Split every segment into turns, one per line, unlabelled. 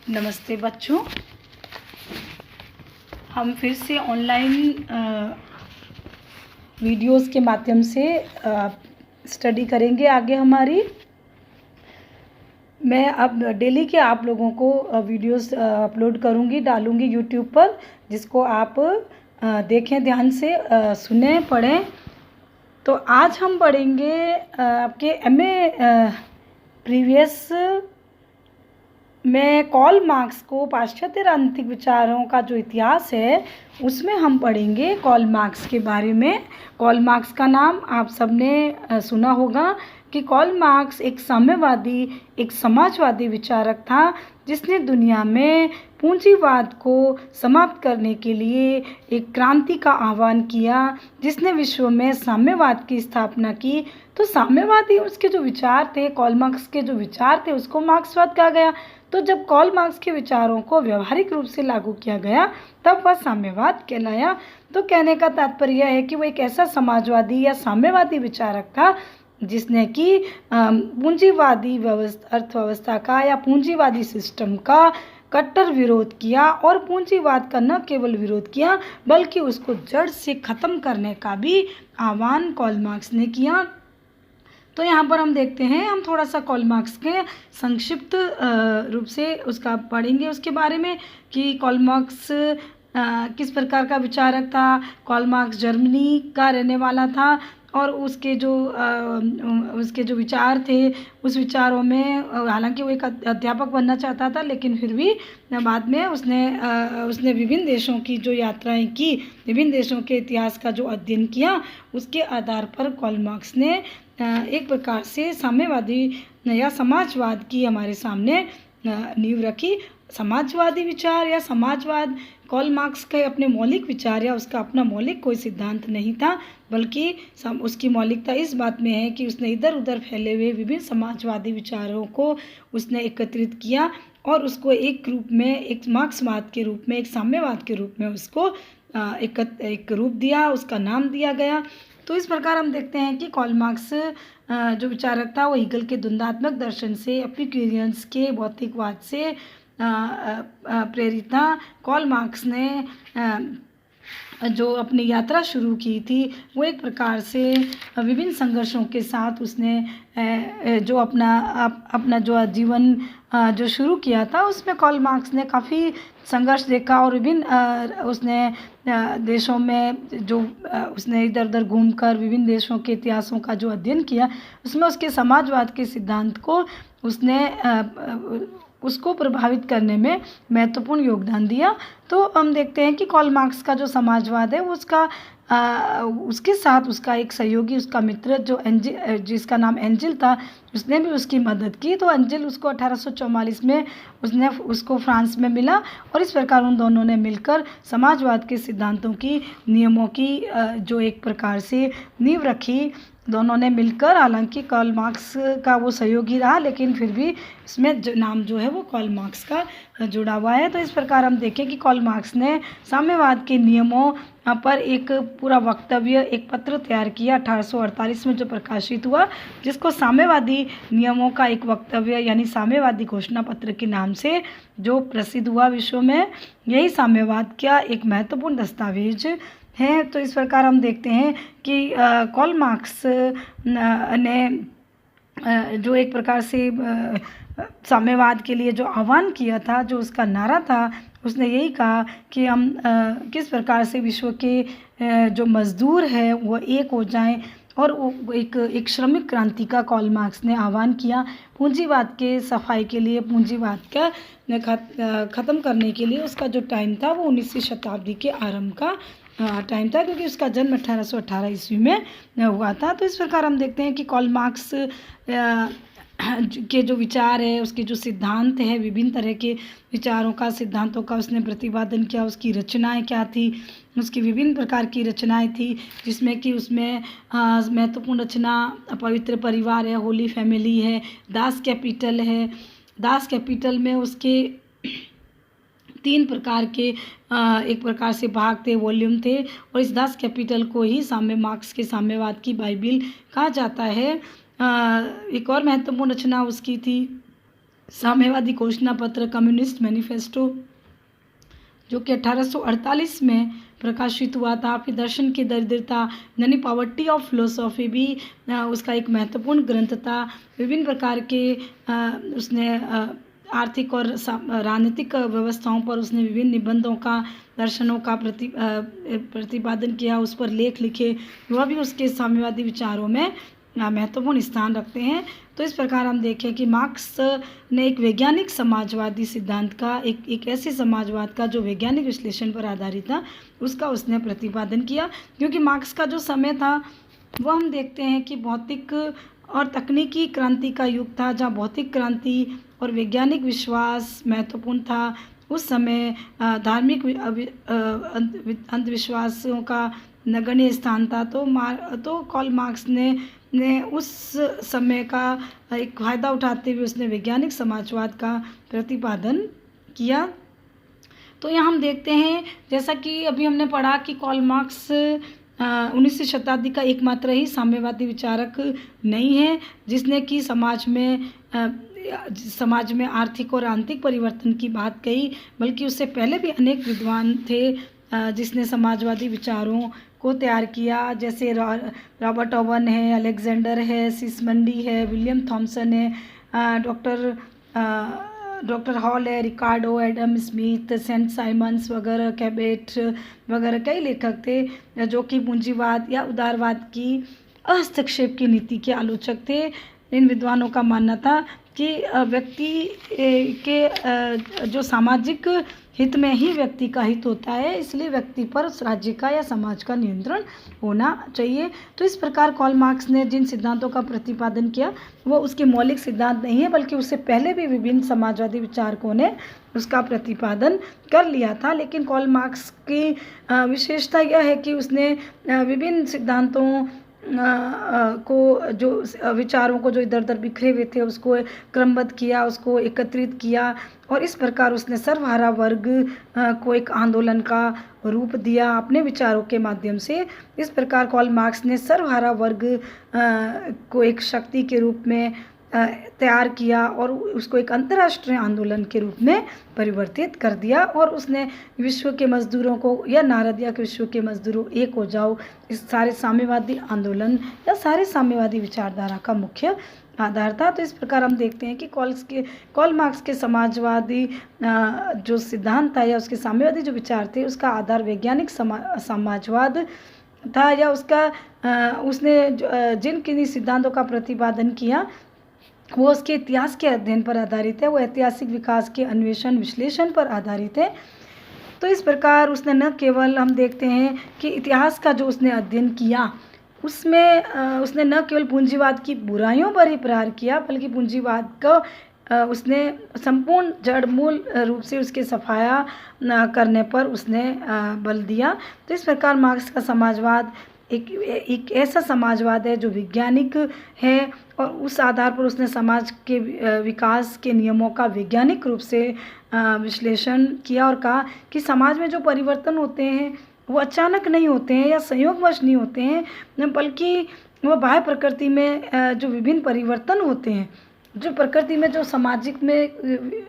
नमस्ते बच्चों, हम फिर से ऑनलाइन वीडियोस के माध्यम से स्टडी करेंगे आगे हमारी। मैं अब डेली के आप लोगों को वीडियोस अपलोड करूंगी, डालूंगी यूट्यूब पर, जिसको आप देखें, ध्यान से सुने, पढ़ें। तो आज हम पढ़ेंगे आपके एमए प्रीवियस में कार्ल मार्क्स को पाश्चात्य राजनीतिक विचारों का जो इतिहास है उसमें हम पढ़ेंगे कार्ल मार्क्स के बारे में। कार्ल मार्क्स का नाम आप सबने सुना होगा कि कार्ल मार्क्स एक साम्यवादी, एक समाजवादी विचारक था, जिसने दुनिया में पूंजीवाद को समाप्त करने के लिए एक क्रांति का आह्वान किया, जिसने विश्व में साम्यवाद की स्थापना की। तो साम्यवादी उसके जो विचार थे, कार्ल मार्क्स के जो विचार थे, उसको मार्क्सवाद कहा गया। तो जब कार्ल मार्क्स के विचारों को व्यवहारिक रूप से लागू किया गया तब वह साम्यवाद कहलाया। तो कहने का तात्पर्य है कि वो एक ऐसा समाजवादी या साम्यवादी विचारक था जिसने कि पूंजीवादी अर्थव्यवस्था का या पूंजीवादी सिस्टम का कट्टर विरोध किया, और पूंजीवाद का न केवल विरोध किया बल्कि उसको जड़ से ख़त्म करने का भी आह्वान कार्ल मार्क्स ने किया। तो यहाँ पर हम देखते हैं, हम थोड़ा सा कार्ल मार्क्स के संक्षिप्त रूप से उसका पढ़ेंगे, उसके बारे में कि कार्ल मार्क्स किस प्रकार का विचारक था। कार्ल मार्क्स जर्मनी का रहने वाला था और उसके जो विचार थे, उस विचारों में हालांकि वो एक अध्यापक बनना चाहता था, लेकिन फिर भी बाद में उसने विभिन्न देशों की जो यात्राएं की, विभिन्न देशों के इतिहास का जो अध्ययन किया, उसके आधार पर कार्ल मार्क्स ने एक प्रकार से साम्यवादी या समाजवाद की हमारे सामने नींव रखी। समाजवादी विचार या समाजवाद कार्ल मार्क्स के अपने मौलिक विचार या उसका अपना मौलिक कोई सिद्धांत नहीं था, बल्कि उसकी मौलिकता इस बात में है कि उसने इधर उधर फैले हुए विभिन्न समाजवादी विचारों को उसने एकत्रित किया और उसको एक रूप में, एक मार्क्सवाद के रूप में, एक साम्यवाद के रूप में उसको एक रूप दिया, उसका नाम दिया गया। तो इस प्रकार हम देखते हैं कि कार्ल मार्क्स जो विचारक था वो हीगल के द्वंद्वात्मक दर्शन से, एपिक्यूरियंस के भौतिकवाद से प्रेरित था। कार्ल मार्क्स ने जो अपनी यात्रा शुरू की थी वो एक प्रकार से विभिन्न संघर्षों के साथ उसने जो अपना जो जीवन जो शुरू किया था, उसमें कार्ल मार्क्स ने काफ़ी संघर्ष देखा और विभिन्न उसने देशों में जो उसने इधर उधर घूमकर विभिन्न देशों के इतिहासों का जो अध्ययन किया, उसमें उसके समाजवाद के सिद्धांत को उसको प्रभावित करने में महत्वपूर्ण योगदान दिया। तो हम देखते हैं कि कार्ल मार्क्स का जो समाजवाद है वो उसके साथ उसका एक सहयोगी, उसका मित्र जो जिसका नाम एंजिल था, उसने भी उसकी मदद की। तो एंजिल उसको 1844 में उसको फ्रांस में मिला और इस प्रकार उन दोनों ने मिलकर समाजवाद के सिद्धांतों की, नियमों की जो एक प्रकार से नींव रखी। दोनों ने मिलकर, हालांकि कार्ल मार्क्स का वो सहयोगी रहा, लेकिन फिर भी इसमें नाम जो है वो कार्ल मार्क्स का जुड़ा हुआ है। तो इस प्रकार हम देखें कि कार्ल मार्क्स ने साम्यवाद के नियमों पर एक पूरा वक्तव्य, एक पत्र तैयार किया 1848 में, जो प्रकाशित हुआ, जिसको साम्यवादी नियमों का एक वक्तव्य यानी साम्यवादी घोषणा पत्र के नाम से जो प्रसिद्ध हुआ विश्व में। यही साम्यवाद का एक महत्वपूर्ण दस्तावेज है। तो इस प्रकार हम देखते हैं कि कार्ल मार्क्स ने जो एक प्रकार से साम्यवाद के लिए जो आह्वान किया था, जो उसका नारा था, उसने यही कहा कि हम किस प्रकार से विश्व के जो मजदूर हैं वो एक हो जाएं, और वो एक श्रमिक क्रांति का कार्ल मार्क्स ने आह्वान किया। पूंजीवाद के सफाई के लिए, पूंजीवाद का ख़त्म करने के लिए उसका जो टाइम था वो 19वीं शताब्दी के आरंभ का टाइम था, क्योंकि उसका जन्म 1818 ईस्वी में हुआ था। तो इस प्रकार हम देखते हैं कि कार्ल मार्क्स के जो विचार है, उसके जो सिद्धांत है, विभिन्न तरह के विचारों का, सिद्धांतों का उसने प्रतिपादन किया। उसकी रचनाएं क्या थी, उसकी विभिन्न प्रकार की रचनाएं थी, जिसमें कि उसमें महत्वपूर्ण रचना पवित्र परिवार है, होली फैमिली है, दास कैपिटल है। दास कैपिटल में उसके 3 प्रकार के एक प्रकार से भाग थे, वॉल्यूम थे, और इस दास कैपिटल को ही मार्क्स के साम्यवाद की बाइबिल कहा जाता है। एक और महत्वपूर्ण रचना उसकी थी साम्यवादी घोषणा पत्र कम्युनिस्ट मैनिफेस्टो जो कि 1848 में प्रकाशित हुआ था। फिर दर्शन की दरिद्रता यानी पॉवर्टी ऑफ फिलोसॉफी भी उसका एक महत्वपूर्ण ग्रंथ था। विभिन्न प्रकार के उसने आर्थिक और राजनीतिक व्यवस्थाओं पर उसने विभिन्न निबंधों का, दर्शनों का प्रतिपादन किया, उस पर लेख लिखे, वह भी उसके साम्यवादी विचारों में महत्वपूर्ण स्थान रखते हैं। तो इस प्रकार हम देखें कि मार्क्स ने एक वैज्ञानिक समाजवादी सिद्धांत का, एक ऐसे समाजवाद का जो वैज्ञानिक विश्लेषण पर आधारित था, उसका उसने प्रतिपादन किया। क्योंकि मार्क्स का जो समय था वह हम देखते हैं कि भौतिक और तकनीकी क्रांति का युग था, जहाँ भौतिक क्रांति और वैज्ञानिक विश्वास महत्वपूर्ण था। उस समय धार्मिक अंधविश्वासों का नगण्य स्थान था। तो कार्ल मार्क्स ने उस समय का एक फ़ायदा उठाते हुए उसने वैज्ञानिक समाजवाद का प्रतिपादन किया। तो यहाँ हम देखते हैं, जैसा कि अभी हमने पढ़ा, कि कार्ल मार्क्स 19वीं शताब्दी का एकमात्र ही साम्यवादी विचारक नहीं है जिसने कि समाज में आर्थिक और आंतरिक परिवर्तन की बात कही, बल्कि उससे पहले भी अनेक विद्वान थे जिसने समाजवादी विचारों को तैयार किया। जैसे रॉबर्ट ओवन है, अलेक्जेंडर है, सिसमंडी है, विलियम थॉमसन है, डॉक्टर हॉल है, रिकार्डो, एडम स्मिथ, सेंट साइमंस वगैरह, कैबेट वगैरह कई लेखक थे जो कि पूंजीवाद या उदारवाद की हस्तक्षेप की नीति के आलोचक थे। इन विद्वानों का मानना था कि व्यक्ति के जो सामाजिक हित में ही व्यक्ति का हित होता है, इसलिए व्यक्ति पर उस राज्य का या समाज का नियंत्रण होना चाहिए। तो इस प्रकार कार्ल मार्क्स ने जिन सिद्धांतों का प्रतिपादन किया वो उसके मौलिक सिद्धांत नहीं है, बल्कि उससे पहले भी विभिन्न समाजवादी विचारकों ने उसका प्रतिपादन कर लिया था। लेकिन कार्ल मार्क्स की विशेषता यह है कि उसने विभिन्न सिद्धांतों को, जो विचारों को जो इधर उधर बिखरे हुए थे, उसको क्रमबद्ध किया, उसको एकत्रित किया, और इस प्रकार उसने सर्वहारा वर्ग को एक आंदोलन का रूप दिया अपने विचारों के माध्यम से। इस प्रकार कार्ल मार्क्स ने सर्वहारा वर्ग को एक शक्ति के रूप में तैयार किया और उसको एक अंतर्राष्ट्रीय आंदोलन के रूप में परिवर्तित कर दिया। और उसने विश्व के मजदूरों को यह नारा दिया कि विश्व के मजदूरों एक हो जाओ। इस सारे साम्यवादी आंदोलन या सारे साम्यवादी विचारधारा का मुख्य आधार था। तो इस प्रकार हम देखते हैं कि कार्ल मार्क्स के समाजवादी जो सिद्धांत था या उसके साम्यवादी जो विचार थे, उसका आधार वैज्ञानिक समाजवाद था, या उसका उसने जिन किन्हीं सिद्धांतों का प्रतिपादन किया वो उसके इतिहास के अध्ययन पर आधारित है, वो ऐतिहासिक विकास के अन्वेषण विश्लेषण पर आधारित है। तो इस प्रकार उसने न केवल, हम देखते हैं कि इतिहास का जो उसने अध्ययन किया उसमें उसने न केवल पूंजीवाद की बुराइयों पर ही प्रहार किया, बल्कि पूंजीवाद को उसने संपूर्ण जड़ मूल रूप से उसके सफाया करने पर उसने बल दिया। तो इस प्रकार मार्क्स का समाजवाद एक ऐसा समाजवाद है जो वैज्ञानिक है, और उस आधार पर उसने समाज के विकास के नियमों का वैज्ञानिक रूप से विश्लेषण किया और कहा कि समाज में जो परिवर्तन होते हैं वो अचानक नहीं होते हैं या संयोगवश नहीं होते हैं, बल्कि वो बाह्य प्रकृति में जो विभिन्न परिवर्तन होते हैं, जो प्रकृति में जो सामाजिक में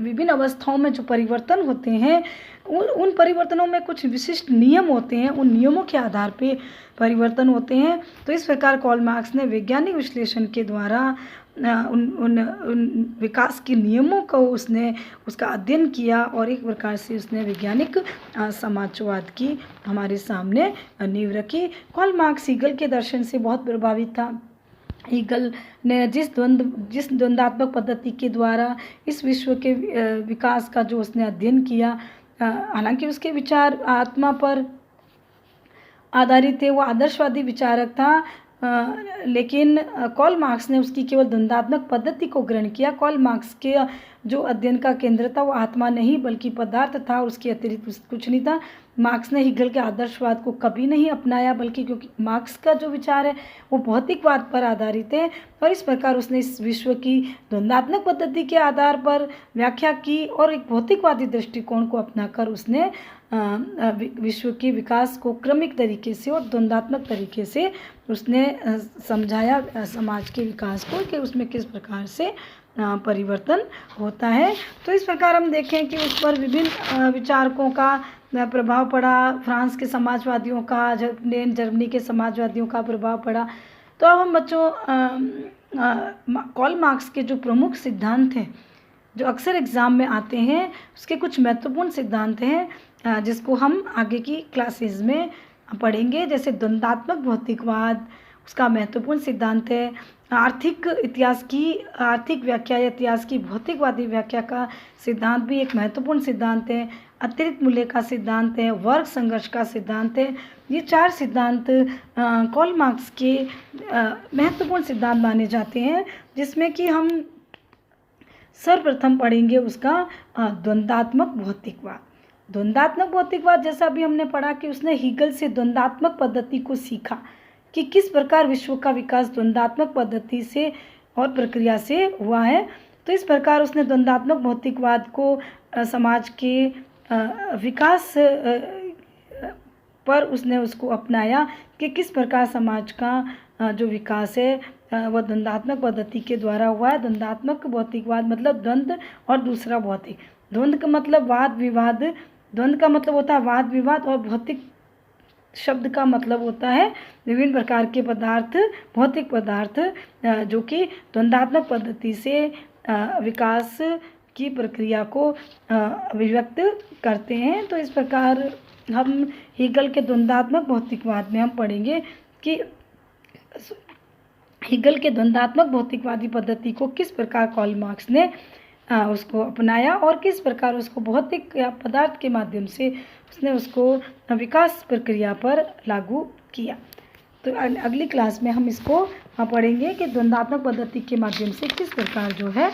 विभिन्न अवस्थाओं में जो परिवर्तन होते हैं, उन परिवर्तनों में कुछ विशिष्ट नियम होते हैं, उन नियमों के आधार पे परिवर्तन होते हैं। तो इस प्रकार कार्ल मार्क्स ने वैज्ञानिक विश्लेषण के द्वारा उन विकास के नियमों को उसका अध्ययन किया, और एक प्रकार से उसने वैज्ञानिक समाजवाद की हमारे सामने नींव रखी। कार्ल मार्क्स हीगल के दर्शन से बहुत प्रभावित था। हीगल ने जिस द्वंद्वात्मक पद्धति के द्वारा इस विश्व के विकास का जो उसने अध्ययन किया, हालांकि उसके विचार आत्मा पर आधारित थे, वो आदर्शवादी विचारक था, लेकिन कार्ल मार्क्स ने उसकी केवल द्वंद्वात्मक पद्धति को ग्रहण किया। कार्ल मार्क्स के जो अध्ययन का केंद्र था वो आत्मा नहीं बल्कि पदार्थ था, उसके अतिरिक्त कुछ नहीं था। मार्क्स ने हीगल के आदर्शवाद को कभी नहीं अपनाया, बल्कि क्योंकि मार्क्स का जो विचार है वो भौतिकवाद पर आधारित है, और इस प्रकार उसने इस विश्व की द्वंद्वात्मक पद्धति के आधार पर व्याख्या की और एक भौतिकवादी दृष्टिकोण को अपनाकर उसने विश्व के विकास को क्रमिक तरीके से और द्वंद्वात्मक तरीके से उसने समझाया समाज के विकास को कि उसमें किस प्रकार से परिवर्तन होता है। तो इस प्रकार हम देखें कि उस पर विभिन्न विचारकों का प्रभाव पड़ा, फ्रांस के समाजवादियों का, जर्मनी के समाजवादियों का प्रभाव पड़ा। तो अब हम बच्चों कार्ल मार्क्स के जो प्रमुख सिद्धांत हैं जो अक्सर एग्ज़ाम में आते हैं, उसके कुछ महत्वपूर्ण सिद्धांत हैं जिसको हम आगे की क्लासेस में पढ़ेंगे। जैसे द्वंद्वात्मक भौतिकवाद, उसका महत्वपूर्ण सिद्धांत है। आर्थिक व्याख्या या इतिहास की भौतिकवादी व्याख्या का सिद्धांत भी एक महत्वपूर्ण सिद्धांत है। अतिरिक्त मूल्य का सिद्धांत है, वर्ग संघर्ष का सिद्धांत है। ये 4 सिद्धांत कार्ल मार्क्स के महत्वपूर्ण सिद्धांत माने जाते हैं, जिसमें कि हम सर्वप्रथम पढ़ेंगे उसका द्वंद्वात्मक भौतिकवाद। द्वंद्वात्मक भौतिकवाद जैसा भी हमने पढ़ा कि उसने हीगल से द्वंद्वात्मक पद्धति को सीखा कि किस प्रकार विश्व का विकास द्वंद्वात्मक पद्धति से और प्रक्रिया से हुआ है। तो इस प्रकार उसने द्वंद्वात्मक भौतिकवाद को समाज के विकास पर उसने उसको अपनाया कि किस प्रकार समाज का जो विकास है वह द्वंद्वात्मक पद्धति के द्वारा हुआ है। द्वंद्वात्मक भौतिकवाद मतलब द्वंद्व और दूसरा भौतिक। द्वंद्व का मतलब वाद विवाद, द्वंद्व का मतलब होता है वाद विवाद, और भौतिक शब्द का मतलब होता है विभिन्न प्रकार के पदार्थ, भौतिक पदार्थ जो कि द्वंद्वात्मक पद्धति से विकास की प्रक्रिया को अभिव्यक्त करते हैं। तो इस प्रकार हम हीगल के द्वंद्वात्मक भौतिकवाद में हम पढ़ेंगे कि हीगल के द्वंद्वात्मक भौतिकवादी पद्धति को किस प्रकार कार्ल मार्क्स ने उसको अपनाया और किस प्रकार उसको भौतिक या पदार्थ के माध्यम से उसने उसको विकास प्रक्रिया पर लागू किया। तो अगली क्लास में हम इसको पढ़ेंगे कि द्वंद्वात्मक पद्धति के माध्यम से किस प्रकार जो है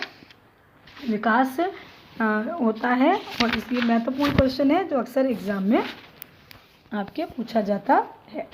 विकास होता है। और इसलिए महत्वपूर्ण क्वेश्चन है जो अक्सर एग्ज़ाम में आपके पूछा जाता है।